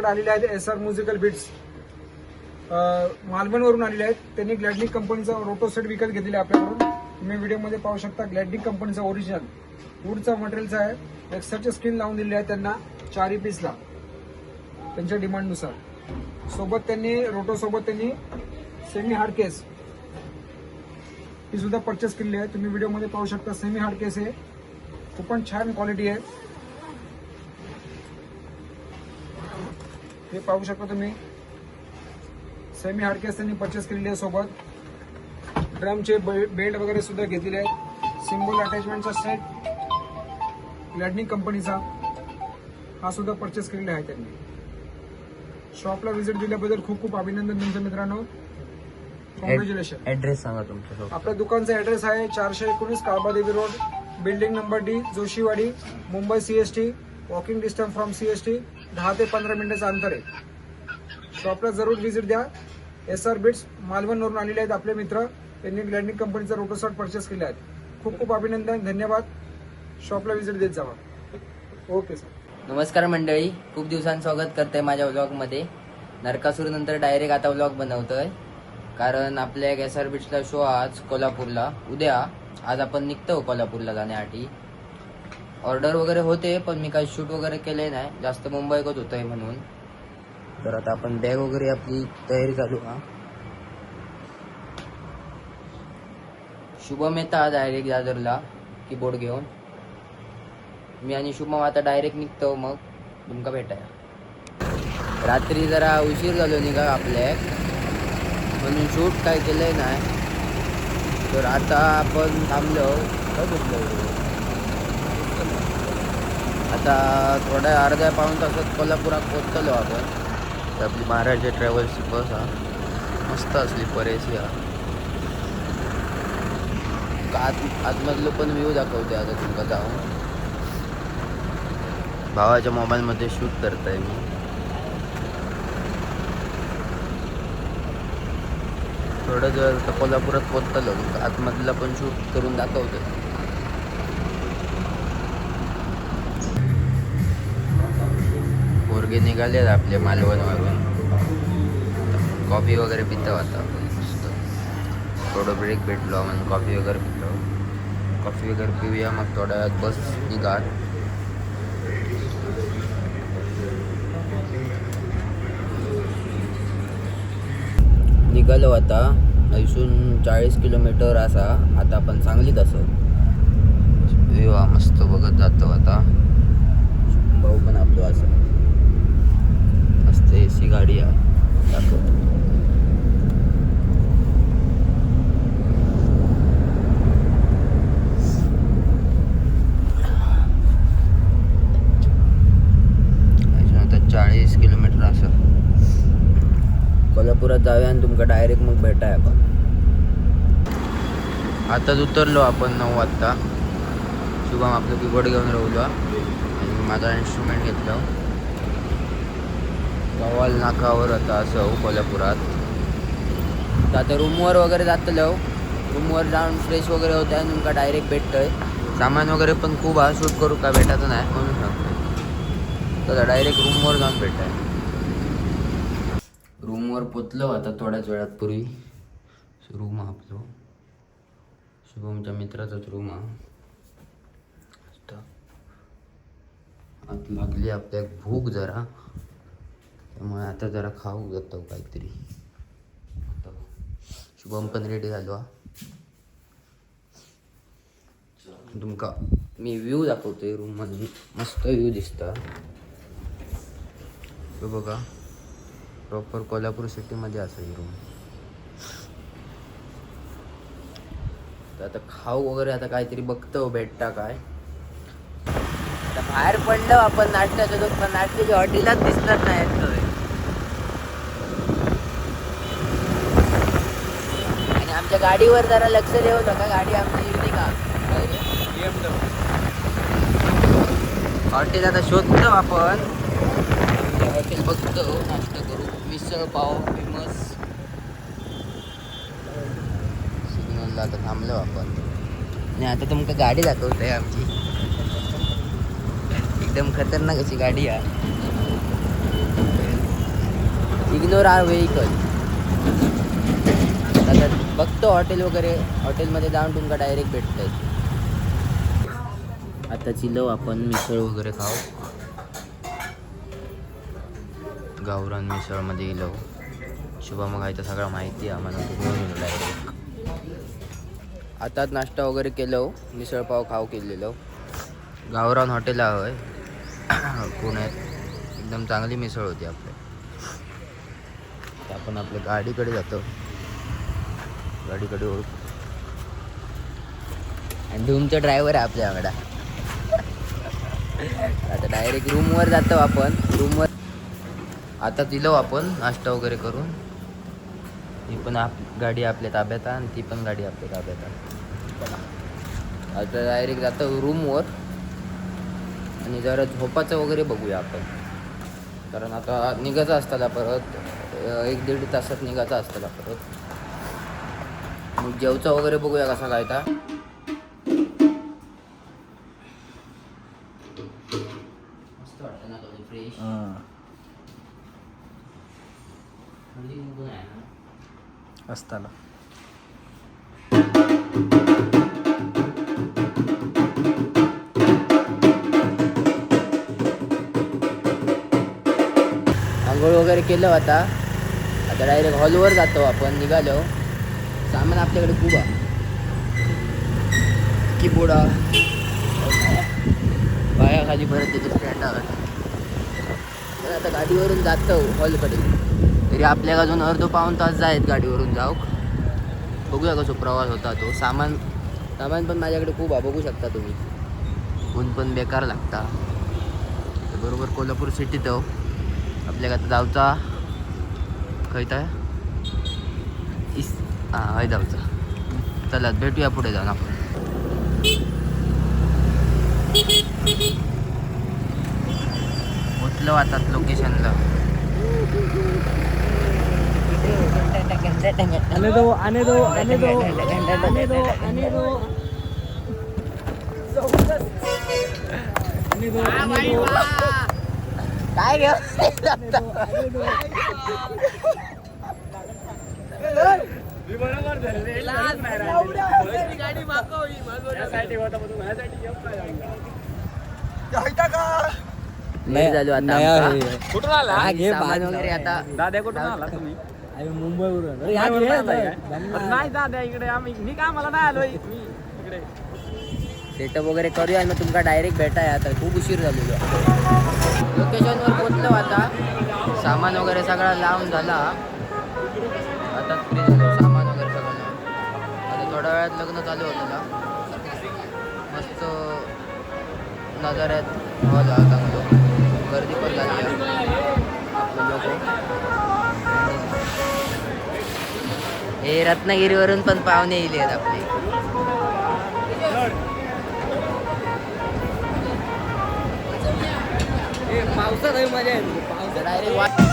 आपल्याकडे आलेले आहेत SR म्युझिकल बीट्स, मालवणवरून आलेले आहेत. त्यांनी ग्लॅडनिक कंपनीचा रोटो सेट विकत घेतलेला आहे आपल्याकडून. तुम्ही व्हिडिओमध्ये पाहू शकता ग्लॅडनिक कंपनीचा ओरिजिनल वूडचा मटेरियलचा आहे. एक्स्ट्राचे स्किन लावून दिलेले आहे त्यांना 4 पीसला त्यांच्या डिमांडनुसार. सोबत त्यांनी रोटो सोबत त्यांनी सेमी हार्ड केस ही सुद्धा परचेस केलेली आहे. तुम्ही व्हिडिओमध्ये पाहू शकता सेमी हार्ड केस आहे, खूप पण छान क्वालिटी आहे. हे पाहू शकता तुम्ही सेमी हार्ड केस त्यांनी परचेस केलेली आहे. सोबत ड्रमचे बेल्ट वगैरे सुद्धा घेतलेले आहेत. सिम्बॉल अटॅचमेंटचा सेट ग्लॅडनिक कंपनीचा हा सुद्धा परचेस केलेला आहे त्यांनी. शॉपला व्हिजिट दिल्याबद्दल खूप खूप अभिनंदन तुमच्या मित्रांनो. कॉंग्रॅच्युलेशन. ॲड्रेस सांगा तुमचा. आपल्या दुकानचा ॲड्रेस आहे 419 Kalbadevi road, building number D, Joshiwadi, Mumbai CST. Walking distance from CST 10 ते 15 मिनिटाचं अंतर आहे. शॉपला जरूर व्हिजिट द्या. SR बीट्स मालवणवरून आलेले आहेत आपले मित्र. त्यांनी ग्लॅडनिक कंपनीचा रोटो शॉट परचेस केले आहेत. खूप खूप अभिनंदन, धन्यवाद. शॉपला व्हिजिट देत जावा. Okay sir. नमस्कार मंडळी, खूप दिवसांचं स्वागत करते माझ्या व्लॉगमध्ये. नरकासूर नंतर डायरेक्ट आता व्लॉग बनवतोय, कारण आपल्या एक SR बीट्सला शो आज कोल्हापूरला. उद्या आज आपण निघतो कोल्हापूरला जाण्यासाठी. ऑर्डर वगैरे होते पण मी काही शूट वगैरे केले नाही, जास्त मुंबईत होतोय म्हणून. तर आता आपण बॅग वगैरे आपली तयारी चालू. शुभम येतात डायरेक्ट दादरला कीबोर्ड घेऊन. मी आणि शुभम आता डायरेक्ट निघतो, मग तुमका भेटाया. रात्री जरा उशीर झालो निघा आपल्या, म्हणून शूट काय केलंय नाही. तर आता आपण थांबलो, आता थोड्या अर्ध्या पाऊण तासात कोल्हापुरात पोहोचलो आपण. आपली महाराजा ट्रॅव्हल्सची बस मस्त असली परेसी आतमधलं पण व्ह्यू दाखवते आता तुमका जाऊन. भावाच्या मोबाईलमध्ये शूट करताय मी. थोडं जर कोल्हापुरात पोहोचलो आतमधला पण शूट करून दाखवतो. पोरगे निघाले आपले मालवणवरून. कॉफी वगैरे पितो आता मस्त. थोडं ब्रेक भेटलो म्हणून कॉफी वगैरे पितो. कॉफी वगैरे पिऊया, मग थोड्या वेळात बस निघाल. निघालो आता. इथून 40 किलोमीटर असा. आता आपण सांगलीत असो. मस्त बघत जातो आता. भाऊ पण आपलो असं मस्त AC गाडी दाखवतो. आता 40 किलोमीटर असं कोल्हापुरात जाऊया आणि तुमका डायरेक्ट मग भेटाय आपण. आताच उतरलो आपण 9 वाजता. शुभम आपलं कीबोर्ड घेऊन राहिलो आणि माझा इन्स्ट्रुमेंट घेतलं. गव्हाल नाकावर आता असं कोल्हापुरात. तर आता रूमवर वगैरे जातलो. रूमवर जाऊन फ्रेश वगैरे होतं आणि तुमका डायरेक्ट भेटतोय. सामान वगैरे पण खूप शूट करू का भेटायचं नाही म्हणून सांगतो. तर डायरेक्ट रूमवर जाऊन भेटाय. रूमवर पोचलो आता थोड्याच वेळात पूर्वी. रूम आपलो शुभमच्या मित्राचाच रूम आत लागली आपल्या भूक जरा, त्यामुळे आता जरा खाऊ जातो काहीतरी. शुभम पण रेडी झालो. तुमका मी व्ह्यू दाखवतोय रूम मधून. मस्त व्ह्यू दिसता. तो बघा, प्रॉपर कोल्हापूर सिटीमध्ये असं ही रूम. तर आता खाऊ वगैरे आता काहीतरी बघतो भेटता काय. आता बाहेर पडलो आपण नाश्त्याच्या दुकान. नाश्त्याची हॉटेलच दिसत नाही. आणि आमच्या गाडीवर जरा लक्ष देऊ नका. गाडी आमची युनिक हॉटेल आता शोधतो आपण. हॉटेल बघतो, नाश्ता करू. मिसळ पाव फेमस. सिग्नलला आता थांबलो आपण. आणि आता तुमका गाडी दाखवतोय आमची. एकदम खतरनाक अशी गाडी आहे. Ignore our vehicle. आता बघतो हॉटेल वगैरे, हॉटेलमध्ये जाऊन तुमका डायरेक्ट भेटतंय. आता चिलो आपण मिसळ वगैरे खाऊ. गावरान मिसळमध्ये गेलो. शुभम खायचं सगळं माहिती आहे आम्हाला, घेऊन डायरेक्ट. आताच नाश्ता वगैरे केलो, मिसळ पाव खाऊ केलेलो. गावरान हॉटेल आहे पुण्यात, एकदम चांगली मिसळ होती आपल्या. आपण आपल्या गाडीकडे जातो, गाडीकडे ओळख. आणि तुमचा ड्रायव्हर आहे आपल्याकडा. आता डायरेक्ट रूमवर जातो आपण. रूमवर आता दिलो आपण नाश्ता वगैरे करून. ही पण गाडी आपल्या ताब्यात आहे आणि ती पण गाडी आपल्या ताब्यात आहे. आता डायरेक्ट जातो रूमवर आणि जरा झोपाचं वगैरे बघूया आपण. कारण आता निघायचं असताना परत 1-1.5 तासात निघायचं असताना परत. मग जेवचं वगैरे बघूया कसा काय ता. मस्त वाटतं ना थोडी फ्रेश. असताना आंघोळ वगैरे केलं. आता डायरेक्ट हॉलवर जातो आपण. निघालो. सामान आपल्याकडे खूप आहे. कीबोर्ड पायाखाली परत त्याचे स्टँड आहे. तर आता गाडीवरून जातो हॉलकडे. तरी आपल्याला अजून अर्धा-पाऊण तास जायत गाडीवरून जाऊ. बघूया कसं प्रवास होता तो. सामान पण माझ्याकडे खूप आहे, बघू शकता तुम्ही. ऊन पण बेकार लागता. बरोबर कोल्हापूर सिटीत आपल्याला आता जाऊचा खयता हय जाऊचा. चला भेटूया पुढे जाऊन आपण. पोचलो आता लोकेशनला. काय घेऊ नाही झालो आता. कुठून आला? सामान वगैरे आता दादा कुठून आला तुम्ही? मुंबईवरून नाही दादा इकडे आम्ही मी कामाला नाही आलोय मी इकडे. सेटअप वगैरे करूया आणि मग तुमका डायरेक्ट भेटाय. आता खूप उशीर झालेलो. लोकेशनवर पोचलो आता. सामान वगैरे सगळा लावून झाला. आता फ्री झालो. सामान वगैरे सगळं लावून. आता थोड्या वेळात लग्न चालू होतं ना. मस्त नजाऱ्यात हॉल चांगलं. गर्दी पण झाली आहे. आपले लोक हे रत्नागिरीवरून पण पाहुणे येले आहेत आपले. पावसात मजा येते. पावसात डायरेक्ट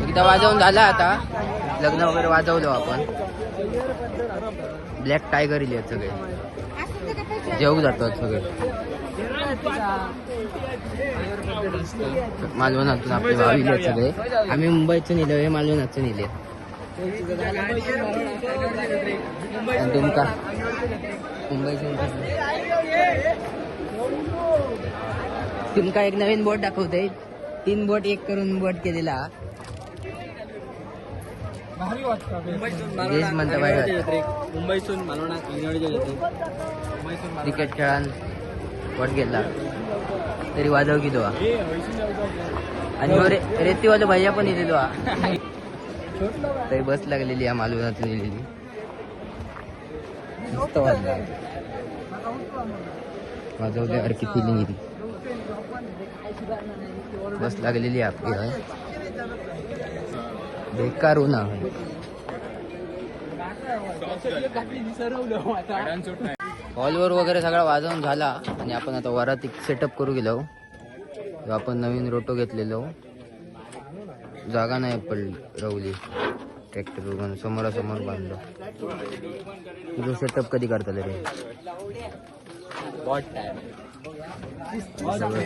एकदा वाजवून झाला. आता लग्न वगैरे वाजवलो आपण. ब्लॅक टायगर इले सगळे. जेवू जातात सगळे. मालवणातून आपले भाव इले सगळे. आम्ही मुंबईतून इलो. हे मालवणातून इले. तुमका मुंबईतून तुमका एक नवीन बोट दाखवते. 3 बोट एक करून बोट केलेला. मुंबईतून मालवणा क्रिकेट खेळान बोट गेला. तरी वाजव की तो हा. आणि ह्यो रेतीवाला भैया पण येते तो हा. तरी बस लागलेली आहे मालवणात लिहिलेली. मस्त वाजला वाजवले अरे किती फिलिंग येते. बस लागलेली आहे आपली आहे. बेकार होना हॉलवर वगैरे सगळा वाजवून झाला आणि आपण आता वरात एक सेटअप करू गेलो. आपण नवीन रोटो घेतलेलो. जागा नाही पडली रवली ट्रॅक्टर समोरासमोर बांधलो. तुझं सेटअप कधी करता रे?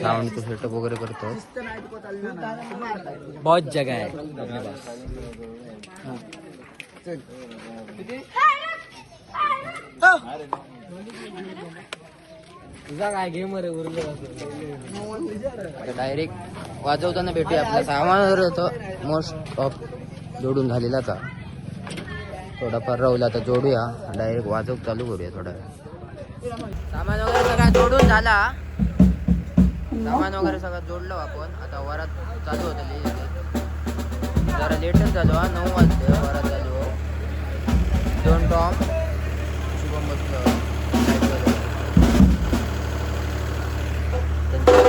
साऊंडचं सेटअप वगैरे करतो. बहुत जगह है. तुझा काय गेम रे डायरेक्ट वाजवताना भेटूया. आपला सामान होतं मोस्ट ऑफ जोडून झालेलाच हा. थोडाफार राहुला आता जोडूया. डायरेक्ट वाजव चालू करूया थोडा. सामान वगैरे सगळा जोडून झाला. सामान वगैरे सगळं जोडलं आपण. आता वरात चालू होतं. जरा लेटच झालो हा. 9 वाजले वरात चालू. 2 टॉम शुभम बसलो.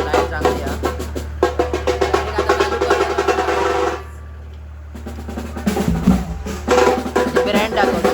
लाईट चांगली हा. ब्रँड दाखवतो.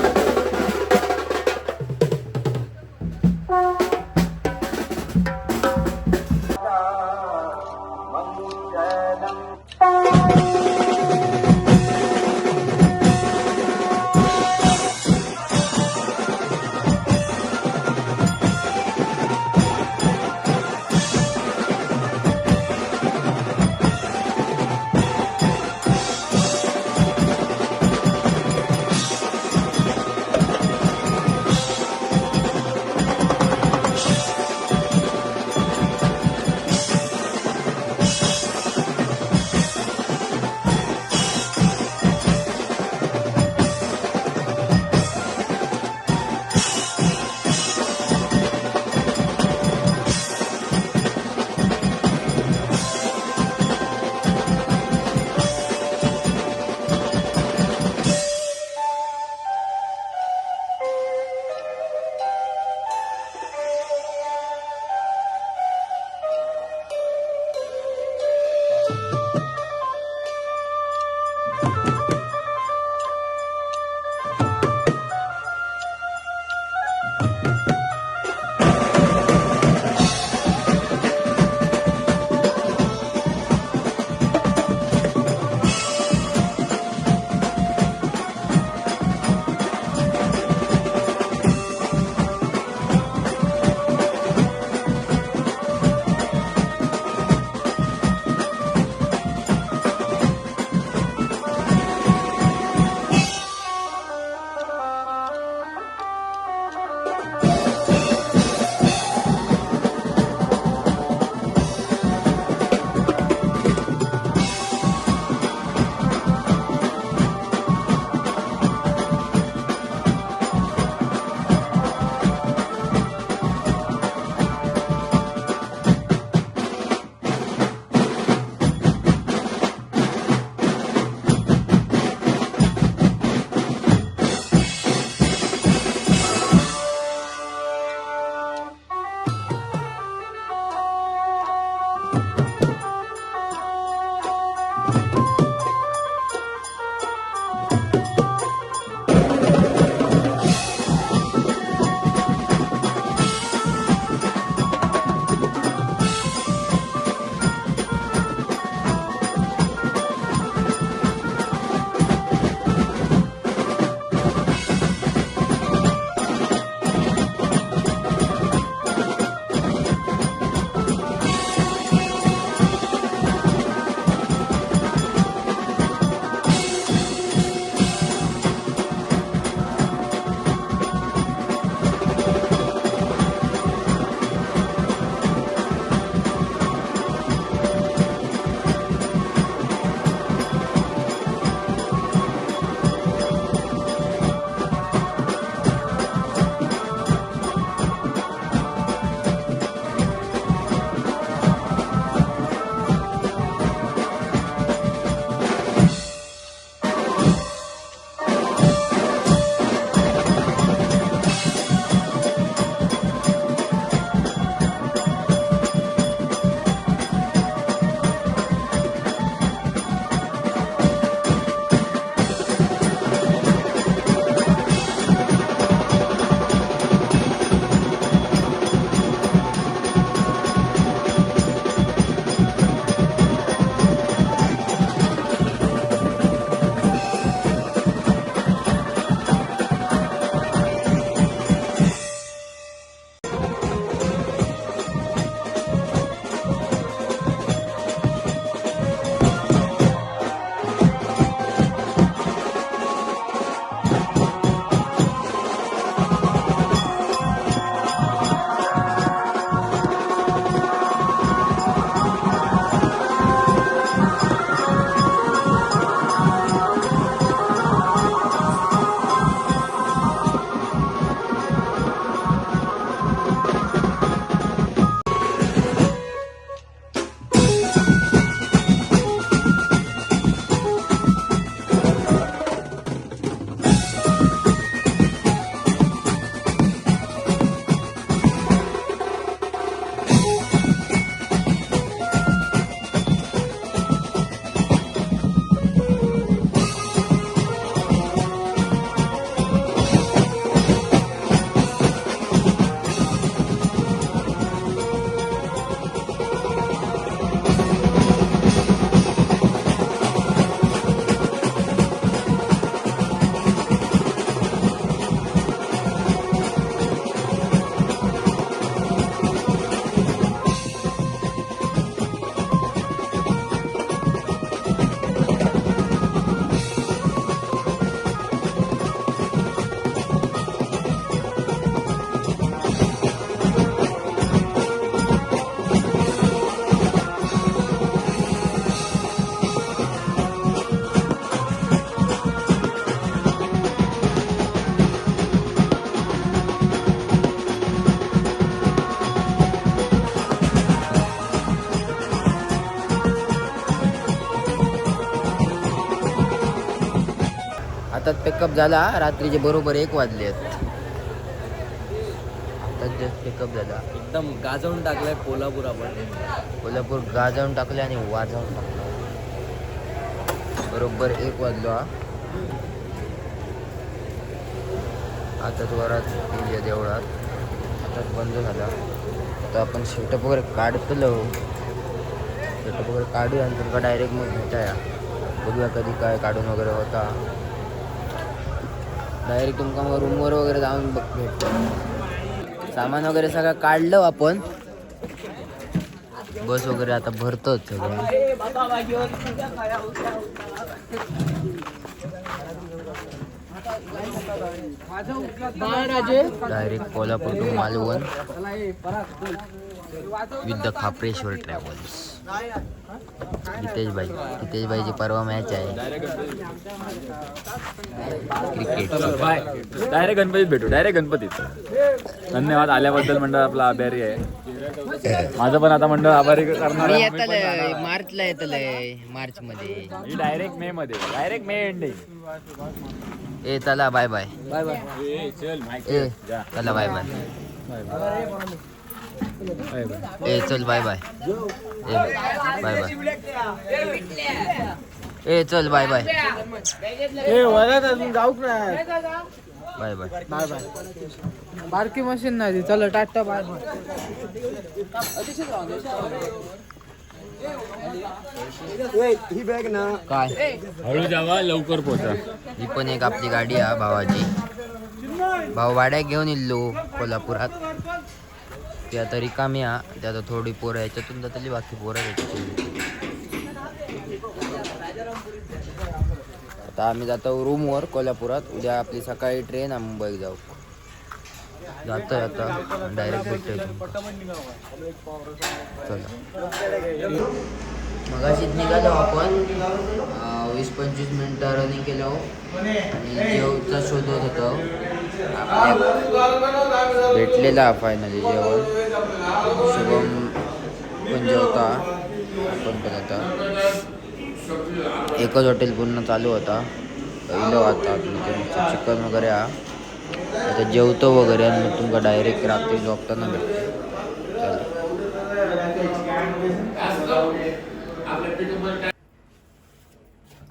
आताच पिकअप झाला, रात्रीचे बरोबर 1 वाजले आहेत. आताच जस्ट पिकअप झाला. एकदम गाजवून टाकलाय कोल्हापूर आपण. कोल्हापूर गाजवून टाकले आणि वाजवून टाकलं. बरोबर 1 वाजलो हा. आताच वरात गेली देवळात, आताच बंद झाला. आता आपण सेटअप वगैरे काढतलो, सेटअप वगैरे काढूया आणि तुमका डायरेक्ट मग भेटाया. बघूया कधी काय काढून वगैरे होता. डायरेक्ट तुमका मग रूमवर वगैरे जाऊन भेटतो. सामान वगैरे सगळं काढलं आपण. बस वगैरे आता भरतोच सगळं. Direct Kolhapur to Malvan with the Khapareshwar travels. Hitesh भाईची परवा मॅच आहे क्रिकेट. डायरेक्ट गणपतीत भेटू, डायरेक्ट गणपतीत. धन्यवाद आल्याबद्दल. मंडळ आपला आभारी आहे. माझं पण आता मंडळ आभारी करणार मी आहे. येतलंय मार्चला, येतलंय मार्च मध्ये. मी डायरेक्ट मे मध्ये, डायरेक्ट मे एंडिंग. ए चला बाय बाय. Bye bye. चल ए चला बाय बाय. ए चल बाय बाय. ए बाय बाय. ए चल बाय बाय. ए वरात अजून जाऊक नाही. Bye bye. Bye bye. बारकी मशीन नाही, चला टाटा बाय बाय. ही बॅग ना काय हळू जावा, लवकर पोहोचा. ही पण एक आपली गाडी आहे भावाची. भाऊ वाड्यात घेऊन इल्लो कोल्हापुरात. ती आता रिकामी हा. ती आता थोडी पोरं ह्याच्यातून जातली, बाकी पोरं ह्याच्यातून. आता आम्ही जातो रूमवर कोल्हापुरात. उद्या आपली सकाळी ट्रेन आहे मुंबईत जाऊ. जातोय आता डायरेक्ट भेटतोय. चला मगाशीच निघालो आपण. 20-25 मिनिटं रनिंग केलो आणि जेवचा शोधत होतो. भेटलेला फायनली जेवण. शुभम पण जेवता, आपण पण आता. एकच हॉटेल पूर्ण चालू होता. पहिलं आता चिकन वगैरे हा. आता जेवतो वगैरे आणि मग तुमका डायरेक्ट रात्री झोपताना भेटतो.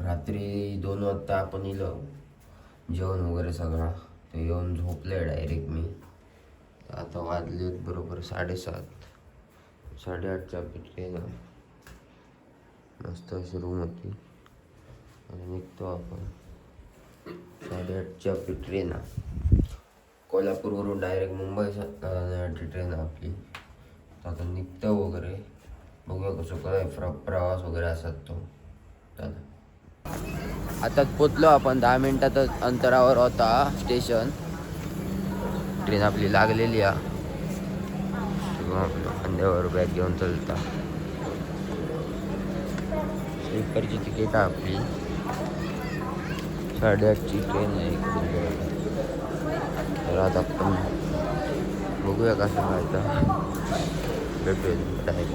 रात्री 2 वाजता आपण इलो जेवण वगैरे सगळं. ते येऊन झोपले डायरेक्ट मी. आता वाजले बरोबर 7:30. 8:30च्या ट्रेन. मस्त अशी रूम होती आणि निघतो आपण. 8:30ची आपली ट्रेन आहे. कोल्हापूरवरून डायरेक्ट मुंबईसाठी ट्रेन आहे आपली. आता निघतो वगैरे. बघूया कसं काय प्रवास वगैरे असतात तो. आता पोचलो आपण. 10 मिनिटातच अंतरावर होता स्टेशन. ट्रेन आपली लागलेली आहे. खांद्यावर बॅग घेऊन चलता. स्लीपरची तिकीट आहे आपली. 8:30ची ट्रेन आहे. तर आता आपण बघूया कसं व्हायचं. भेटूया डायरेक्ट.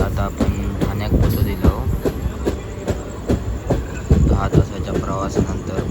आता आपण ठाण्यात पोचलेलो. 10 तासाच्या प्रवासानंतर